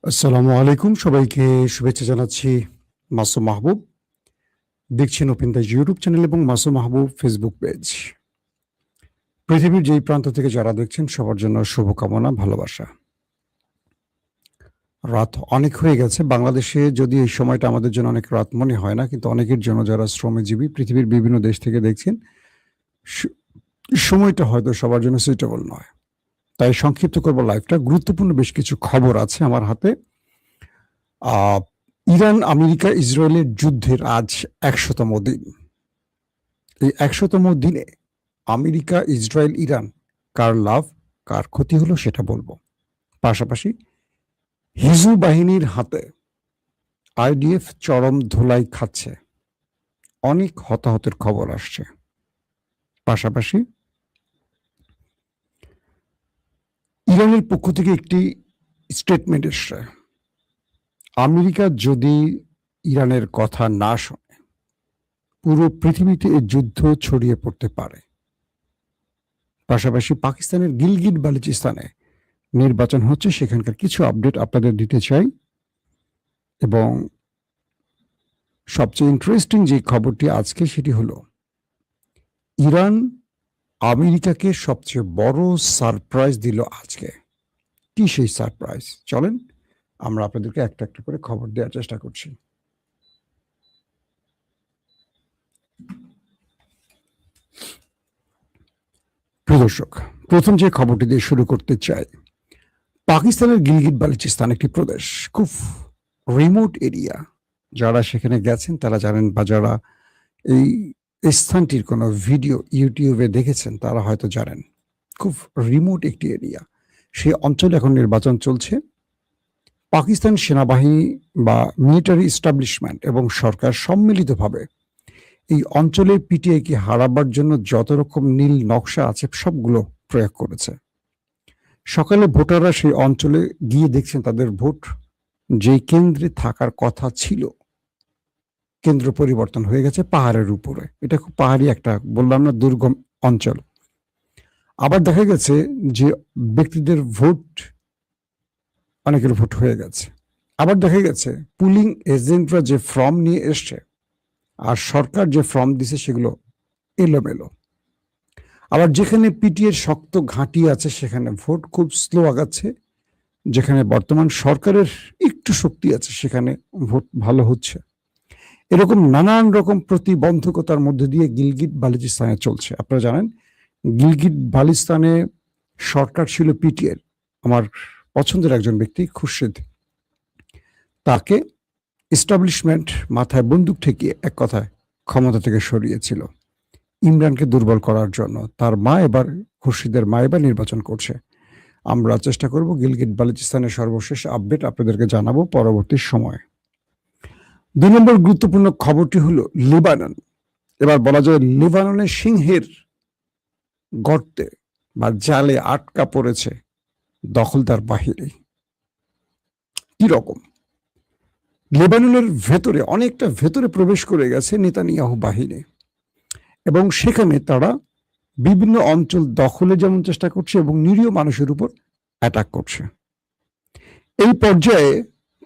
আসসালামু আলাইকুম, সবাইকে শুভেচ্ছা জানাচ্ছি। মাসুম মাহবুব দেখছেন ওপেন দ্য ইউটিউব চ্যানেল এবং মাসুম মাহবুব ফেসবুক পেজ। পৃথিবীর যেই প্রান্ত থেকে যারা দেখছেন সবার জন্য শুভকামনা, ভালোবাসা। রাত অনেক হয়ে গেছে বাংলাদেশে, যদি এই সময়টা আমাদের জন্য অনেক রাত মনে হয় না, কিন্তু অনেকের জন্য যারা শ্রমজীবী পৃথিবীর বিভিন্ন দেশ থেকে দেখছেন সময়টা হয়তো সবার জন্য সুইটেবল নয়। তাই সংক্ষিপ্ত করব লাইভটা। গুরুত্বপূর্ণ বেশ কিছু খবর আছে আমার হাতে। আহ ইরান আমেরিকা ইসরায়েলের যুদ্ধের আজ ১০০তম দিন। এই ১০০তম দিনে আমেরিকা ইসরায়েল ইরান কার লাভ কার ক্ষতি হলো সেটা বলবো। পাশাপাশি হিজু বাহিনীর হাতে আইডিএফ চরম ধুলাই খাচ্ছে, অনেক হতাহতের খবর আসছে। পাশাপাশি ইরানের পক্ষ থেকে একটি স্টেটমেন্ট এসছে, আমেরিকা যদি ইরানের কথা না শোনে পুরো পৃথিবীতে এই যুদ্ধ ছড়িয়ে পড়তে পারে। পাশাপাশি পাকিস্তানের গিলগিট বালুচিস্তানে নির্বাচন হচ্ছে, সেখানকার কিছু আপডেট আপনাদের দিতে চাই। এবং সবচেয়ে ইন্টারেস্টিং যে খবরটি আজকে সেটি হলো ইরান আমেরিকাকে সবচেয়ে বড় সারপ্রাইজ দিল আজকে। কি সেই সারপ্রাইজ? চলেন আমরা আপনাদেরকে একটা একটা করে খবর দেওয়ার চেষ্টা করছি। প্রিয় দর্শক, প্রথম যে খবরটি দিয়ে শুরু করতে চাই, পাকিস্তানের গিলগিট বালুচিস্তান একটি প্রদেশ, খুব রিমোট এরিয়া। যারা সেখানে গেছেন তারা জানেন, বা যারা এই স্থানটির কোনো ভিডিও ইউটিউবে দেখেছেন তারা হয়তো জানেন, খুব রিমোট একটি এরিয়া। সেই অঞ্চলে এখন নির্বাচন চলছে। পাকিস্তান সেনাবাহিনী বা মিলিটারি এস্টাবলিশমেন্ট এবং সরকার সম্মিলিতভাবে এই অঞ্চলে পিটিআইকে হারাবার জন্য যত রকম নীল নকশা আছে সবগুলো প্রয়োগ করেছে। সকালে ভোটাররা সেই অঞ্চলে গিয়ে দেখছেন তাদের ভোট যে কেন্দ্রে থাকার কথা ছিল, কেন্দ্র পরিবর্তন হয়ে গেছে পাহাড়ের উপরে। এটা খুব পাহাড়ি একটা, বললাম না, দুর্গম অঞ্চল। আবার দেখা গেছে যে ব্যক্তিদের ভোট, অনেকের ভোট হয়ে গেছে। আবার দেখা গেছে পুলিং এজেন্টরা যে ফর্ম নিয়ে এসছে আর সরকার যে ফর্ম দিছে সেগুলো এলোমেলো। আবার যেখানে পিটিএর শক্ত ঘাঁটি আছে সেখানে ভোট খুব স্লো আগাচ্ছে, যেখানে বর্তমান সরকারের একটু শক্তি আছে সেখানে ভোট ভালো হচ্ছে। এরকম নানান রকম প্রতিবন্ধকতার মধ্যে দিয়ে গিলগিট বালুচিস্তানে চলছে। আপনারা জানেন গিলগিট বালুচিস্তানে সরকার ছিল পিটিএর, আমার পছন্দের একজন ব্যক্তি খুরশিদ, তাকে এস্টাবলিশমেন্ট মাথায় বন্দুক ঠেকিয়ে এক কথায় ক্ষমতা থেকে সরিয়েছিল ইমরানকে দুর্বল করার জন্য। তার মা এবার, খুরশিদের মা এবার নির্বাচন করছে। আমরা চেষ্টা করব গিলগিট বালুচিস্তানের সর্বশেষ আপডেট আপনাদেরকে জানাবো পরবর্তী সময়ে। ২ নম্বর গুরুত্বপূর্ণ খবরটি হলো লেবানন। এবার বলা যায় লেবাননের সিংহের গর্তে বা জালে আটকা পড়েছে দখলদার বাহিনী। কি রকম? লেবাননের ভেতরে, অনেকটা ভেতরে প্রবেশ করে গেছে নেতানিয়াহু বাহিনী এবং সেখানে তারা বিভিন্ন অঞ্চল দখলে যেমন চেষ্টা করছে এবং নিরীহ মানুষের উপর অ্যাটাক করছে। এই পর্যায়ে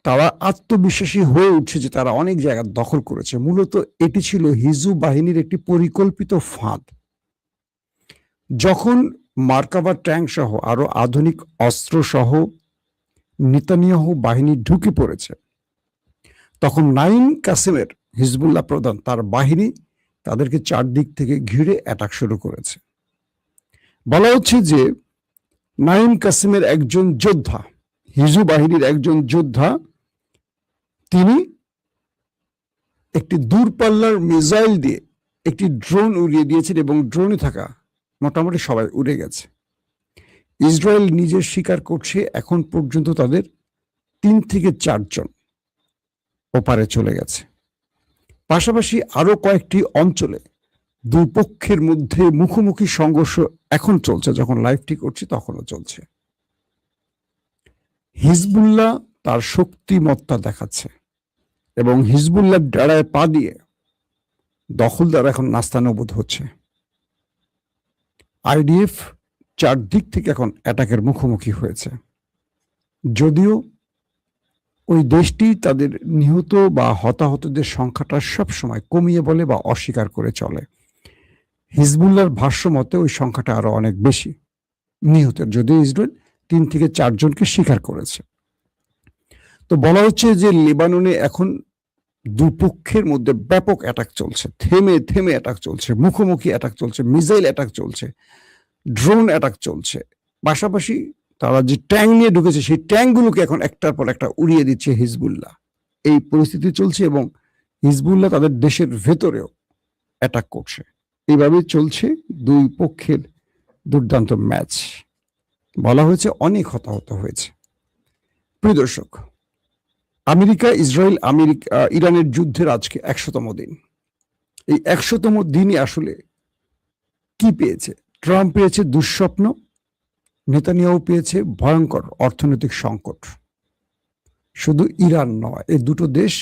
তারা আত্মবিশ্বাসী হয়ে উঠছে যে তারা অনেক জায়গা দখল করেছে। মূলত এটি ছিল হিজু বাহিনীর একটি পরিকল্পিত ফাঁদ। যখন মার্কাভা ট্যাঙ্ক সহ আরো আধুনিক অস্ত্র সহ নেতানিয়াহু বাহিনী ঢুকে পড়েছে, তখন নাইম কাসেমের হিজবুল্লাহ প্রধান তার বাহিনী তাদেরকে চারদিক থেকে ঘিরে অ্যাটাক শুরু করেছে। বলা হচ্ছে যে নাইম কাসেমের একজন যোদ্ধা, হিজু বাহিনীর একজন যোদ্ধা, তিনি একটি দূরপাল্লার মিসাইল দিয়ে একটি ড্রোন উড়িয়ে দিয়েছেন এবং ড্রোনে থাকা মোটামুটি সবাই উড়ে গেছে। ইসরায়েল নিজে স্বীকার করছে এখন পর্যন্ত তাদের ৩ থেকে ৪ জন ওপারে চলে গেছে। পাশাপাশি আরো কয়েকটি অঞ্চলে দুই পক্ষের মধ্যে মুখোমুখি সংঘর্ষ এখন চলছে, যখন লাইভটি করছি তখনও চলছে। হিজবুল্লাহ তার শক্তিমত্তা দেখাচ্ছে এবং হিজবুল্লাহ ডেরায় পা দিয়ে দখলদার এখন নাস্তানাবুদ হচ্ছে। আইডিএফ চারদিক থেকে এখন অ্যাটাকের মুখোমুখি হয়েছে। যদিও ওই দেশটি তাদের নিহত বা হতাহতদের সংখ্যাটা সবসময় কমিয়ে বলে বা অস্বীকার করে চলে। হিজবুল্লাহর ভাষ্য মতে ওই সংখ্যাটা আরো অনেক বেশি নিহতের, যদিও ইসরায়েল 3 থেকে 4 জনকে স্বীকার করেছে। তো বলা হচ্ছে যে লেবাননে এখন দুপক্ষের মধ্যে ব্যাপক অ্যাটাক চলছে, থেমে থেমে অ্যাটাক চলছে, মুখোমুখি অ্যাটাক চলছে, মিসাইল অ্যাটাক চলছে, ড্রোন অ্যাটাক চলছে। পাশাপাশি তারা যে ট্যাঙ্ক নিয়ে ঢুকেছে সেই ট্যাঙ্কগুলোকে এখন একটার পর একটা উড়িয়ে দিচ্ছে হিজবুল্লাহ। এই পরিস্থিতি চলছে এবং হিজবুল্লাহ তাদের দেশের ভেতরেও অ্যাটাক করছে। এইভাবে চলছে দুই পক্ষের দুর্দান্ত ম্যাচ। বলা হয়েছে অনেক হতাহত হয়েছে। প্রিয় দর্শক, আমেরিকা ইসরায়েল ইরানের যুদ্ধের আজকে 100তম দিন। এই 100তম দিনই আসলে কি পেয়েছে? ট্রাম্প পেয়েছে দুঃস্বপ্ন, নেতানিয়াহু পেয়েছে ভয়ঙ্কর অর্থনৈতিক সংকট। শুধু ইরান নয়, এই দুটো দেশ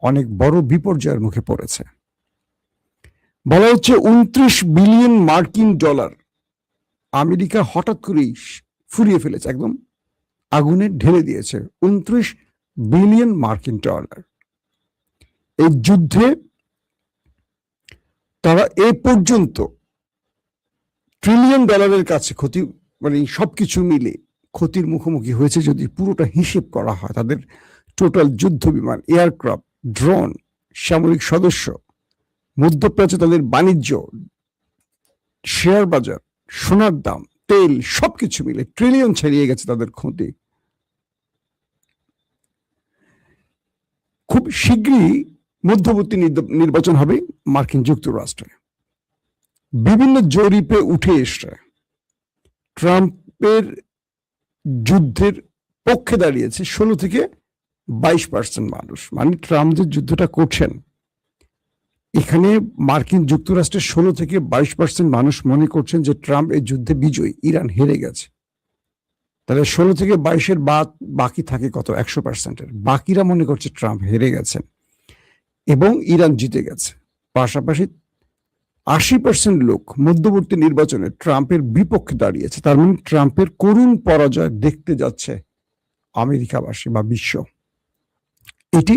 অনেক বড় বিপর্যয়ের মুখে পড়েছে। বলা হচ্ছে 29 বিলিয়ন মার্কিন ডলার আমেরিকা হঠাৎ করেই ফুরিয়ে ফেলেছে, একদম আগুনে ঢেলে দিয়েছে 29 বিলিয়ন মার্কিন ডলার। এই যুদ্ধে তারা এ পর্যন্ত ট্রিলিয়ন ডলারের কাছে ক্ষতি, মানে সবকিছু মিলে ক্ষতির মুখোমুখি হয়েছে। যদি পুরোটা হিসেব করা হয়, তাদের টোটাল যুদ্ধ বিমান, এয়ারক্রাফট, ড্রোন, সামরিক সদস্য, মধ্যপ্রাচ্যে তাদের বাণিজ্য, শেয়ার বাজার, সোনার দাম, তেল, সবকিছু মিলে ট্রিলিয়ন ছাড়িয়ে গেছে তাদের ক্ষতি। খুব শীঘ্রই মধ্যবর্তী নির্বাচন হবে মার্কিন যুক্তরাষ্ট্রে। বিভিন্ন জরিপে উঠে এসছে ট্রাম্পের যুদ্ধের পক্ষে দাঁড়িয়েছে 16 থেকে 22% মানুষ। মানে ট্রাম্প যে যুদ্ধটা করছেন, এখানে মার্কিন যুক্তরাষ্ট্রের 16 থেকে 22% মানুষ মনে করছেন যে ট্রাম্প এই যুদ্ধে বিজয়ী, ইরান হেরে গেছে। তাহলে 16 থেকে 22-এর বাকি থাকে কত? 100%-এর বাকিরা মনে করছে ট্রাম্প হেরে গেছেন এবং ইরান জিতে গেছে। পাশাপাশি 80% লোক মধ্যবর্তী নির্বাচনে ট্রাম্পের বিপক্ষে দাঁড়িয়েছে। তার মানে ট্রাম্পের করুণ পরাজয় দেখতে যাচ্ছে আমেরিকাবাসী বা বিশ্ব। এটি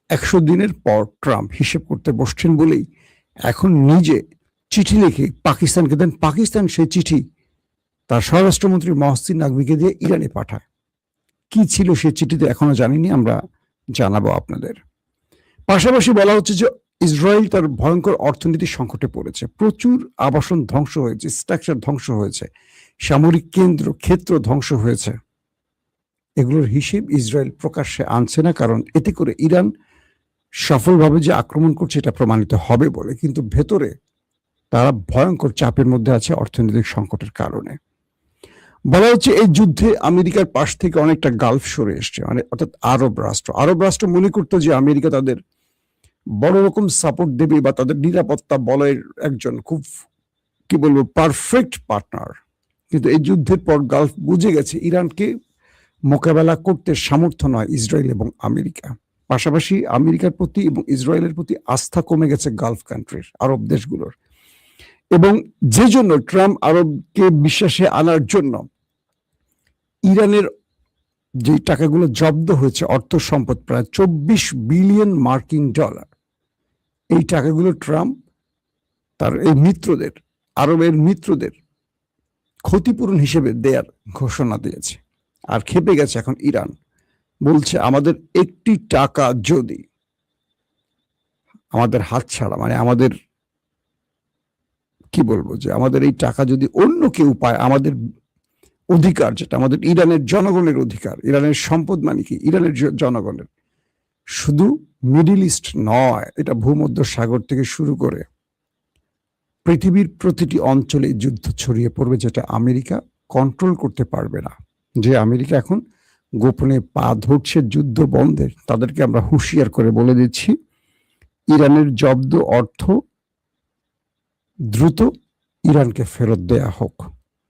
100 দিনের পর ট্রাম্প হিসেব করতে বসছেন বলেই এখন নিজে চিঠি লিখে পাকিস্তানকে দেন। পাকিস্তান সেই চিঠি তার স্বরাষ্ট্রমন্ত্রী মহসিন নাকভিকে দিয়ে ইরানে পাঠায়। কি ছিল সেই চিঠিতে এখনো জানিনি, আমরা জানাবো আপনাদের। পাশাপাশি বলা হচ্ছে যে ইসরায়েল তার ভয়ঙ্কর অর্থনৈতিক সংকটে পড়েছে। প্রচুর আবাসন ধ্বংস হয়েছে, স্ট্রাকচার ধ্বংস হয়েছে, সামরিক ক্ষেত্র ধ্বংস হয়েছে। এগুলোর হিসেব ইসরায়েল প্রকাশ্যে আনছে না, কারণ এতে করে ইরান সফলভাবে যে আক্রমণ করছে এটা প্রমাণিত হবে বলে। কিন্তু ভেতরে তারা ভয়ঙ্কর চাপের মধ্যে আছে অর্থনৈতিক সংকটের কারণে। বলা হচ্ছে এই যুদ্ধে আমেরিকার পাশ থেকে অনেকটা গালফ সরে এসছে, মানে অর্থাৎ আরব রাষ্ট্র মনে করতো যে আমেরিকা তাদের বড় রকম সাপোর্ট দেবে বা তাদের নিরাপত্তা বলয়ের একজন খুব কি বলবো পারফেক্ট পার্টনার। কিন্তু এই যুদ্ধের পর গালফ বুঝে গেছে ইরানকে মোকাবেলা করতে সামর্থ্য নয় ইসরায়েল এবং আমেরিকা। পাশাপাশি আমেরিকার প্রতি এবং ইসরায়েলের প্রতি আস্থা কমে গেছে গালফ কান্ট্রির, আরব দেশগুলোর। এবং যে জন্য ট্রাম্প আরবকে বিশ্বাসে আনার জন্য ইরানের যে টাকাগুলো জব্দ হয়েছে, অর্থ সম্পদ প্রায় 24 বিলিয়ন মার্কিন ডলার, এই টাকাগুলো ট্রাম্প তার এই মিত্রদের, আরবের মিত্রদের ক্ষতিপূরণ হিসেবে দেয়ার ঘোষণা দিয়েছে। আর খেপে গেছে এখন ইরান, বলছে আমাদের একটি টাকা যদি আমাদের হাত ছাড়া, মানে আমাদের কি বলবো যে আমাদের এই টাকা যদি অন্য কেউ পায়, আমাদের অধিকার যেটা আমাদের ইরানের জনগণের অধিকার, ইরানের সম্পদ মানে কি ইরানের জনগণের, শুধু মিডল ইস্ট নয়, এটা ভূমধ্য সাগর থেকে শুরু করে পৃথিবীর প্রতিটি অঞ্চলে যুদ্ধ ছড়িয়ে পড়বে, যেটা আমেরিকা কন্ট্রোল করতে পারবে না। যে আমেরিকা এখন গোপনে পা ধরছে যুদ্ধ বন্ধের, তাদেরকে আমরা হুঁশিয়ার করে বলে দিচ্ছি ইরানের জব্দ অর্থ দ্রুত ইরানকে ফেরত দেয়া হোক,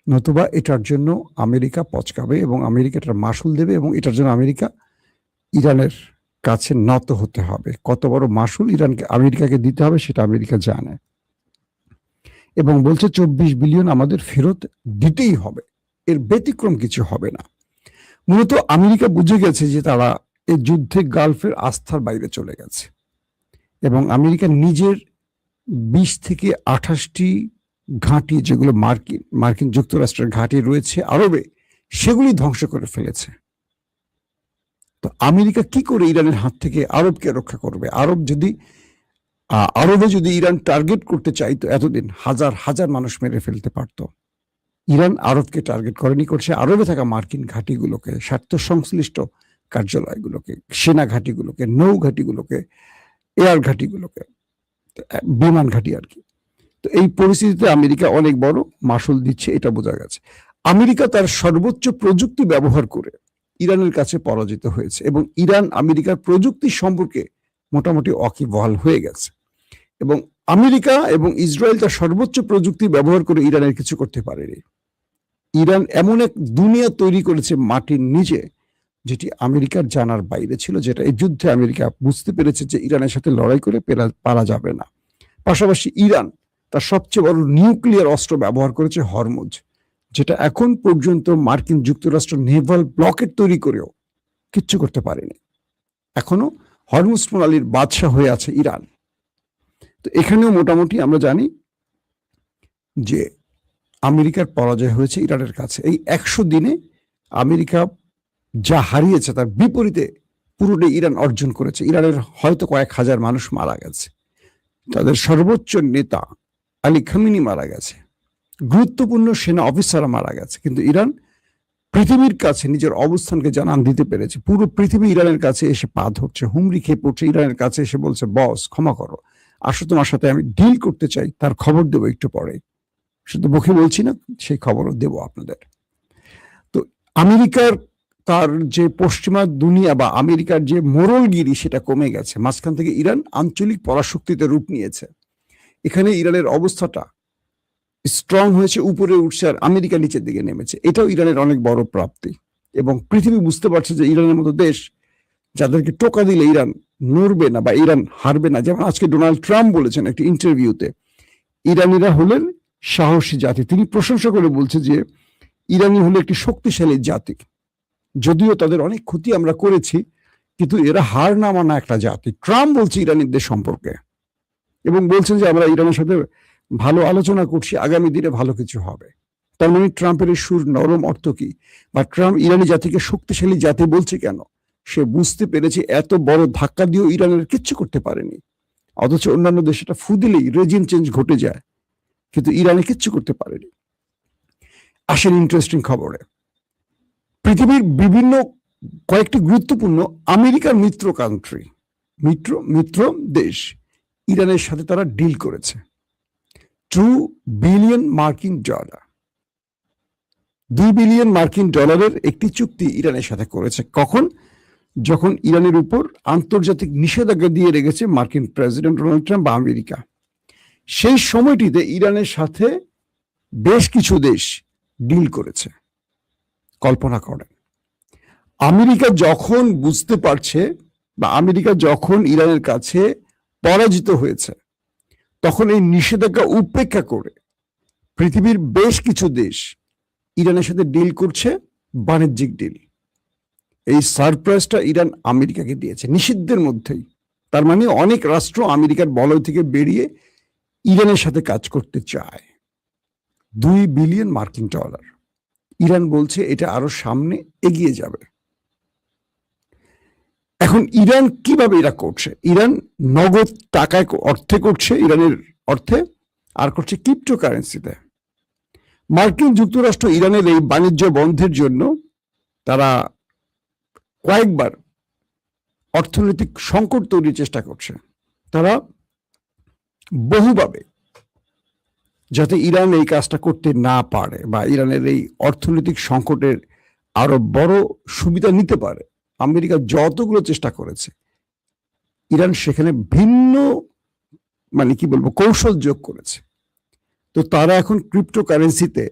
নতুবা এটার জন্য আমেরিকা পচকাবে এবং আমেরিকা এটার মাসুল দেবে এবং এটার জন্য ইরানের কাছে নত হতে হবে। কত বড় মাসুল আমেরিকাকে দিতে হবে সেটা আমেরিকা জানে এবং বলছে 24 বিলিয়ন আমাদের ফেরত দিতেই হবে, এর ব্যতিক্রম কিছু হবে না। মূলত আমেরিকা বুঝে গেছে যে তারা এই যুদ্ধে গালফের আস্থার বাইরে চলে গেছে এবং আমেরিকা নিজের 20 থেকে 28টি ঘাঁটি, যেগুলো মার্কিন যুক্তরাষ্ট্রের ঘাঁটি রয়েছে আরবে, সেগুলি ধ্বংস করে ফেলেছে। তো আমেরিকা কি করে ইরানের হাত থেকে আরবকে রক্ষা করবে? আরবে যদি ইরান টার্গেট করতে চাইতো এতদিন হাজার হাজার মানুষ মেরে ফেলতে পারত। ইরান আরবকে টার্গেট করেনি, করছে আরবে থাকা মার্কিন ঘাঁটিগুলোকে, স্বার্থ সংশ্লিষ্ট কার্যালয়গুলোকে, সেনা ঘাঁটিগুলোকে, নৌ ঘাঁটিগুলোকে, এয়ার ঘাঁটিগুলোকে, বিমান ঘাঁটি আর কি। তো এই পরিস্থিতিতে আমেরিকা অনেক বড় মাসুল দিচ্ছে, এটা বোঝা গেছে। আমেরিকা তার সর্বোচ্চ প্রযুক্তি ব্যবহার করে ইরানের কাছে পরাজিত হয়েছে এবং ইরান আমেরিকার প্রযুক্তি সম্পর্কে মোটামুটি ওয়াকিবহাল হয়ে গেছে এবং আমেরিকা এবং ইসরায়েল তার সর্বোচ্চ প্রযুক্তি ব্যবহার করে ইরানের কিছু করতে পারেনি। ইরান এমন এক দুনিয়া তৈরি করেছে মাটির নিচে, যেটি আমেরিকার জানার বাইরে ছিল, যেটা এই যুদ্ধে আমেরিকা বুঝতে পেরেছে যে ইরানের সাথে লড়াই করে পারা যাবে না। পাশাপাশি ইরান তার সবচেয়ে বড় নিউক্লিয়ার অস্ত্র ব্যবহার করেছে হরমুজ, যেটা এখন পর্যন্ত মার্কিন যুক্তরাষ্ট্র নেভাল ব্লকেট তৈরি করেও কিচ্ছু করতে পারেনি। এখনো হরমুজ প্রণালীর বাদশা হয়ে আছে ইরান। তো এখানেও মোটামুটি আমরা জানি যে আমেরিকার পরাজয় হয়েছে ইরানের কাছে। এই 100 দিনে আমেরিকা যা হারিয়েছে তার বিপরীতে পুরোটাই ইরান অর্জন করেছে। ইরানের হয়তো কয়েক হাজার মানুষ মারা গেছে, তাদের সর্বোচ্চ নেতা আলী খামেনি মারা গেছে, গুরুত্বপূর্ণ সেনা অফিসাররা মারা গেছে, কিন্তু ইরান পৃথিবীর কাছে নিজের অবস্থানকে জানান দিতে পেরেছে। পুরো পৃথিবী ইরানের কাছে এসে পা ধরছে, হুমড়ি খেয়ে পড়ছে, ইরানের কাছে এসে বলছে, বস ক্ষমা করো, আসো তোমার সাথে আমি ডিল করতে চাই, তার খবর দেবো একটু পরে। শুধু মুখে বলছি না, সেই খবরও দেবো আপনাদের। তো আমেরিকার তার যে পশ্চিমা দুনিয়া বা আমেরিকার যে মোরলগিরি সেটা কমে গেছে। মাঝখান থেকে ইরান আঞ্চলিক পরাশক্তিতে রূপ নিয়েছে। এখানে ইরানের অবস্থাটা স্ট্রং হয়েছে, উপরে উঠছে, আর আমেরিকা নিচের দিকে নেমেছে। এটাও ইরানের অনেক বড় প্রাপ্তি এবং পৃথিবী বুঝতে পারছে যে ইরানের মতো দেশ যাদেরকে টোকা দিলে ইরান নড়বে না বা ইরান হারবে না। যেমন আজকে ডোনাল্ড ট্রাম্প বলেছেন একটি ইন্টারভিউতে, ইরানিরা হলেন সাহসী জাতি। তিনি প্রশংসা করে বলছে যে ইরানি হলো একটি শক্তিশালী জাতি, যদিও তাদের অনেক ক্ষতি আমরা করেছি, কিন্তু এরা হার না মানা একটা জাতি। ট্রাম্প বলছে ইরানিদের সম্পর্কে এবং বলছেন যে আমরা ইরানের সাথে ভালো আলোচনা করছি, আগামী দিনে ভালো কিছু হবে। তার মানে ট্রাম্পের এই সুর নরম অর্থ কি, বা ট্রাম্প ইরানি জাতিকে শক্তিশালী জাতি বলছে কেন? সে বুঝতে পেরেছে এত বড় ধাক্কা দিয়েও ইরানের কিচ্ছু করতে পারেনি, অথচ অন্যান্য দেশে এটা ফু দিলেই রেজিম চেঞ্জ ঘটে যায়, কিন্তু ইরানে কিচ্ছু করতে পারেনি। আসেন ইন্টারেস্টিং খবরে। পৃথিবীর বিভিন্ন কয়েকটি গুরুত্বপূর্ণ আমেরিকার মিত্র দেশ ইরানের সাথে তারা ডিল করেছে। $2 বিলিয়ন মার্কিন ডলার, $2 বিলিয়ন মার্কিন ডলারের একটি চুক্তি ইরানের সাথে করেছে। কখন? যখন ইরানের উপর আন্তর্জাতিক নিষেধাজ্ঞা দিয়ে রেখেছে মার্কিন প্রেসিডেন্ট ডোনাল্ড ট্রাম্প বা আমেরিকা। সেই সময়টিতে ইরানের সাথে বেশ কিছু দেশ ডিল করেছে। কল্পনা করেন, আমেরিকা যখন বুঝতে পারছে বা আমেরিকা যখন ইরানের কাছে পরাজিত হয়েছে, তখন এই নিষেধাজ্ঞা উপেক্ষা করে পৃথিবীর বেশ কিছু দেশ ইরানের সাথে ডিল করছে, বাণিজ্যিক ডিল। এই সারপ্রাইজটা ইরান আমেরিকাকে দিয়েছে নিষিদ্ধের মধ্যেই। তার মানে অনেক রাষ্ট্র আমেরিকার বলয় থেকে বেরিয়ে ইরানের সাথে কাজ করতে চায়। $2 বিলিয়ন মার্কিন ডলার। ইরান বলছে এটা আরো সামনে এগিয়ে যাবে। এখন ইরান কিভাবে এটা করছে? ইরান নগদ টাকায় অর্থে করছে, ইরানের অর্থে, আর করছে ক্রিপ্টোকারেন্সিতে। মার্কিন যুক্তরাষ্ট্র ইরানের এই বাণিজ্য বন্ধের জন্য তারা কয়েকবার অর্থনৈতিক সংকট তৈরির চেষ্টা করছে। তারা বহুভাবে, যাতে ইরান এই কাজটা করতে না পারে বা ইরানের এই অর্থনৈতিক সংকটের আরো বড় সুবিধা নিতে পারে, আমেরিকা যতগুলো চেষ্টা করেছে, ইরান সেখানে ভিন্ন কৌশল যোগ করেছে। তো তারা এখন ক্রিপ্টোকারেন্সিতে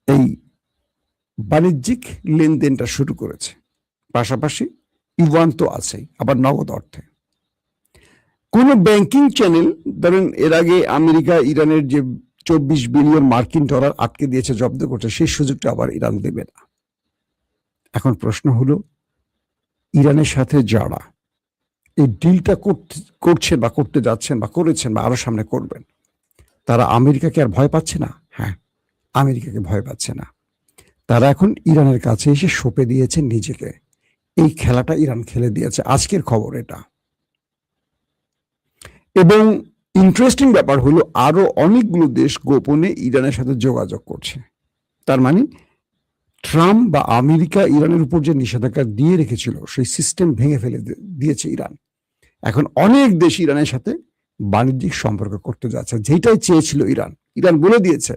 এই বাণিজ্যিক লেনদেনটা শুরু করেছে। পাশাপাশি ইউয়ান তো আছেই, আবার নগদ অর্থে। কোন ব্যাংকিং চ্যানেল, ধরেন এর আগে আমেরিকা ইরানের যে $24 বিলিয়ন মার্কিন ডলার আটকে দিয়েছে, জব্দ করছে, সেই সুযোগটা আবার ইরান দেবে না। এখন প্রশ্ন হলো, ইরানের সাথে যারা এই ডিলটা করছেন বা করতে যাচ্ছেন বা করেছেন বা আরো সামনে করবেন, তারা আমেরিকাকে আর ভয় পাচ্ছে না? হ্যাঁ, আমেরিকাকে ভয় পাচ্ছে না। তারা এখন ইরানের কাছে এসে সঁপে দিয়েছে নিজেকে। এই খেলাটা ইরান খেলে দিয়েছে। আজকের খবর এটা। এবং ইন্টারেস্টিং ব্যাপার হলো আরো অনেকগুলো দেশ গোপনে ইরানের সাথে যোগাযোগ করছে। তার মানে ট্রাম্প বা আমেরিকা ইরানের উপর যে নিষেধাজ্ঞা দিয়ে রেখেছিল সেই সিস্টেম ভেঙে ফেলে দিয়েছে ইরান। এখন অনেক দেশ ইরানের সাথে বাণিজ্যিক সম্পর্ক করতে যাচ্ছে, যেটাই চেয়েছিল ইরান। ইরান বলে দিয়েছে,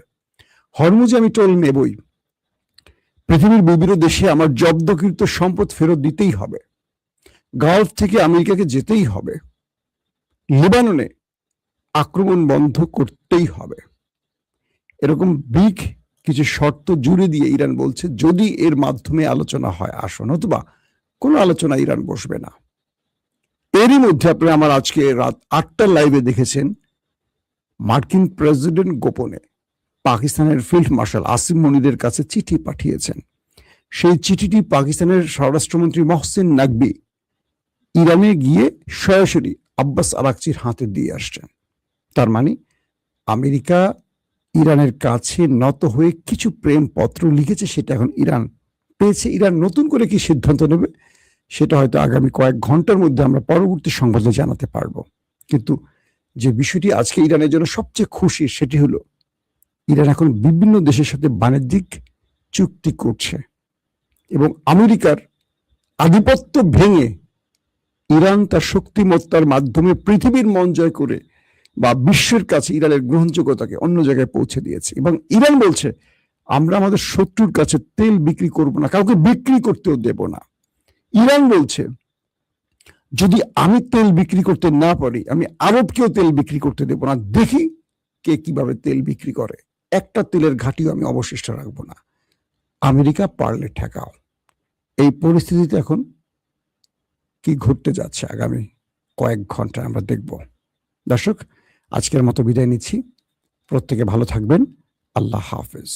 হরমুজে আমি টোল নেবই, পৃথিবীর বিভিন্ন দেশে আমার জব্দকৃত সম্পদ ফেরত দিতেই হবে, গালফ থেকে আমেরিকাকে যেতেই হবে, লেবাননে আক্রমণ বন্ধ করতেই হবে। এরকম বিগ কিছু শর্ত জুড়ে দিয়ে ইরান বলছে যদি এর মাধ্যমে আলোচনা হয় আসো, নতুবা কোনো আলোচনা ইরান বসবে না। এরই মধ্যে আপনি আমার আজকে রাত 8টার লাইভে দেখেছেন মার্কিন প্রেসিডেন্ট গোপনে পাকিস্তানের ফিল্ড মার্শাল আসিম মনিরের কাছে চিঠি পাঠিয়েছেন। সেই চিঠিটি পাকিস্তানের স্বরাষ্ট্রমন্ত্রী মহসিন নাকবি ইরানে গিয়ে সরাসরি আব্বাস আরাকচির হাতে দিয়ে আসছেন। তার মানে আমেরিকা ইরানের কাছে নত হয়ে কিছু প্রেম পত্র লিখেছে, সেটা এখন ইরান পেয়েছে। ইরান নতুন করে কি সিদ্ধান্ত নেবে সেটা হয়তো আগামী কয়েক ঘন্টার মধ্যে আমরা পরবর্তী সংবাদে জানাতে পারবো। কিন্তু যে বিষয়টি আজকে ইরানের জন্য সবচেয়ে খুশি সেটি হলো ইরান এখন বিভিন্ন দেশের সাথে বাণিজ্যিক চুক্তি করছে এবং আমেরিকার আধিপত্য ভেঙে ইরান তার শক্তিমত্তার মাধ্যমে পৃথিবীর মন জয় করে বা বিশ্বের কাছে ইরানের গ্রহণযোগ্যতাকে অন্য জায়গায় পৌঁছে দিয়েছে। এবং ইরান বলছে আমরা আমাদের শত্রুর কাছে তেল বিক্রি করব না, কাউকে বিক্রি করতেও দেব না। ইরান বলছে যদি আমি তেল বিক্রি করতে না পারি আমি আরবকেও তেল বিক্রি করতে দেব না, দেখি কে কিভাবে তেল বিক্রি করে, একটা তেলের ঘাটিও আমি অবশিষ্ট রাখবো না, আমেরিকা পারলে ঠেকাও। এই পরিস্থিতিতে এখন কি ঘটতে যাচ্ছে আগামী কয়েক ঘন্টা আমরা দেখব। দর্শক, আজকের মতো বিদায় নিচ্ছি। প্রত্যেকে ভালো থাকবেন। আল্লাহ হাফেজ।